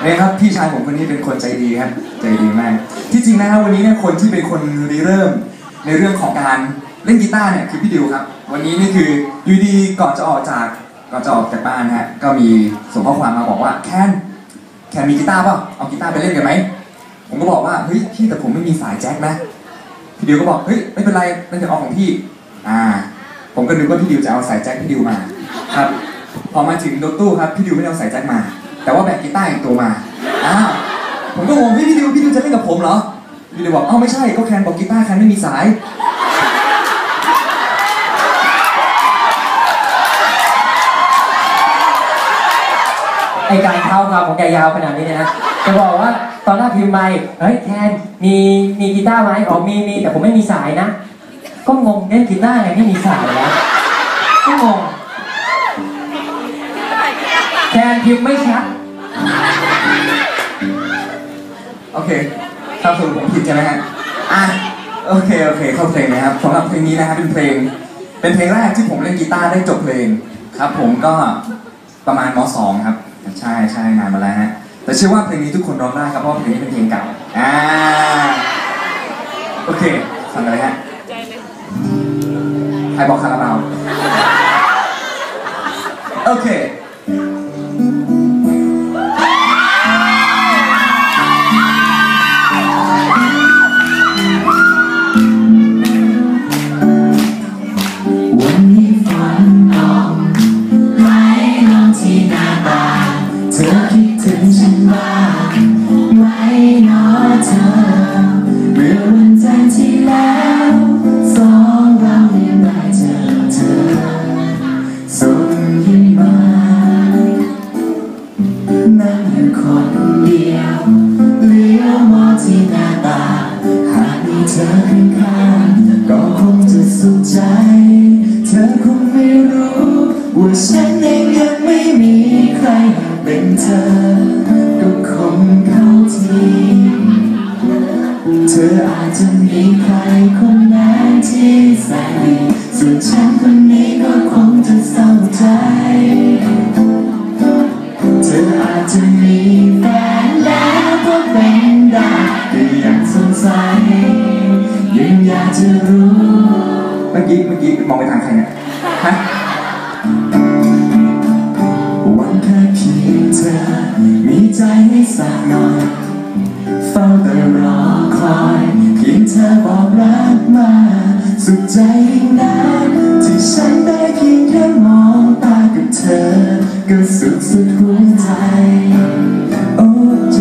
เนี่ยครับพี่ชายผมคนนี้เป็นคนใจดีครับใจดีมากที่จริงนะครับวันนี้เนี่ยคนที่เป็นคนริเริ่มในเรื่องของการเล่นกีตาร์เนี่ยคือพี่ดิวครับวันนี้นี่คืออยู่ดีก่อนจะออกจากบ้านฮะก็มีส่งข้อความมาบอกว่าแคนมีกีตาร์เปล่าเอากีตาร์ไปเล่นกันไหมผมก็บอกว่าเฮ้ยพี่แต่ผมไม่มีสายแจ็คนะพี่ดิวก็บอกเฮ้ยไม่เป็นไรนั่นจะเอาของพี่ผมก็นึกว่าพี่ดิวจะเอาสายแจ็คพี่ดิวมาครับพอมาถึงรถตู้ครับพี่ดิวไม่ได้เอาสายแจ็คมาแต่ว่าแบกกีตาร์อีกตัวมาผมก็งงพี่ดิวจะเล่นกับผมเหรอพี่ดิวบอกเอ้าไม่ใช่ก็แคนบอกกีตาร์แคนไม่มีสายไอการเข้ามาของแกยาวขนาดนี้เนี่ยนะจะบอกว่าตอนแรกพิมพ์ไปเฮ้ยแคนมีกีตาร์ไหมอ๋อมีแต่ผมไม่มีสายนะก็งงเล่นกีตาร์ไงไม่มีสายแล้วก็งงแคนพิมพ์ไม่ชัดโอเคเข้าสู่ผมผิดใช่ไหมฮะโอเคเข้าเพลงนะครับสำหรับเพลงนี้นะครับเป็นเพลงแรกที่ผมเล่นกีตาร์ได้จบเพลงครับผมก็ประมาณม.2 ครับใช่นานมาแล้วฮะแต่เชื่อว่าเพลงนี้ทุกคนร้องได้ครับเพราะเพลงนี้เป็นเพลงเก่าโอเคฟังกันเลยฮะใครบอกคาราบาวโอเควันนี้ฝนตกไหลลงที่หน้าต่างเธอคิดถึงฉันบ้างไหมเนาะเธอเมื่อวันจันทร์ที่แล้วสองเราได้เจอเธอส่งยิ้มมานั่งอยู่คนเดียวเลี้ยวมองที่หน้าต่างหากมีเธอข้างๆก็คงจะสุขใจเธอคงไม่รู้ว่าฉันเองยังไม่มีใครเป็นเธอก็คงเข้าทีเธออาจจะมีใครคนนั้นที่แสนดีส่วนฉันคนนี้ก็คงจะเศร้าใจเธออาจจะมีแฟนแล้วก็เป็นได้แต่ยังสงสัยยังอยากจะรู้เมื่อกี้มองไปทางใครเนี่ยฮะวันแค่เพียงเธอมีใจให้สักหน่อยเฝ้าแต่รอคอยเพียงเธอบอกรักมาสุขใจยิ่งนักที่ฉันได้เพียงแค่มองตากับเธอก็สุขสุดหัวใจโอ้เจ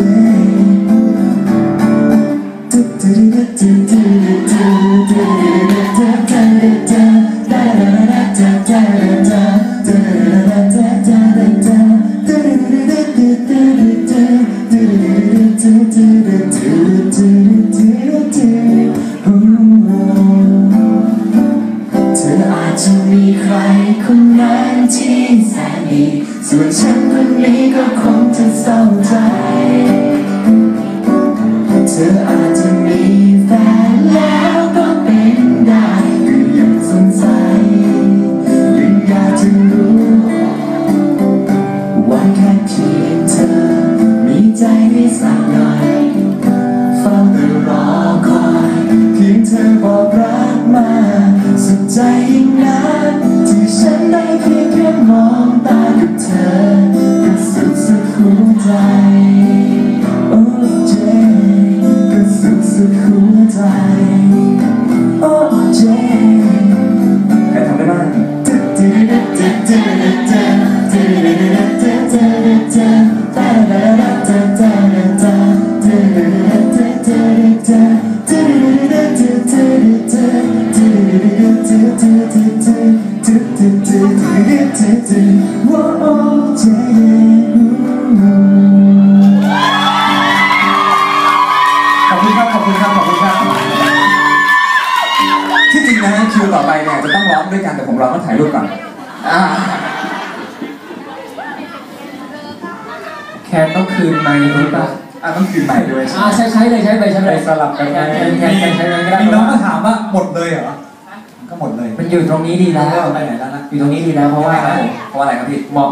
เธออาจจะมีใครคนนั้นที่แสนดีส่วนฉันคนนี้ก็คงจะเศร้าใจเธออาจจะมีแฟนแล้วก็เป็นได้ก็ยังสงสัยยังอยากจะรู้ว่าแค่เพียงเธอมีใจให้สักหน่อยเฝ้าแต่รอคอยเพียงเธอบอกรักมาสุขใจยิ่งนักที่ฉันได้เพียงแค่มองตากับเธอก็สุดหัวใจโอ้เจก็สุดหัวใจโอ้เจใครทำได้บ้างขอบคุณครับที่จริงนะคิวต่อไปเนี่ยจะต้องร้องด้วยกันแต่ผมร้องต้องถ่ายรูปก่อนแคนต้องคืนไมค์หรือเปล่าต้องคืนใหม่ด้วยใช้เลยสลับกันแคนใช้เลยก็ได้มีน้องมาถามว่าหมดเลยเหรอก็หมดเลยมันอยู่ตรงนี้ดีแล้วไปไหนแล้วนะอยู่ตรงนี้ดีแล้วเพราะว่าอะไรครับพี่เหมาะ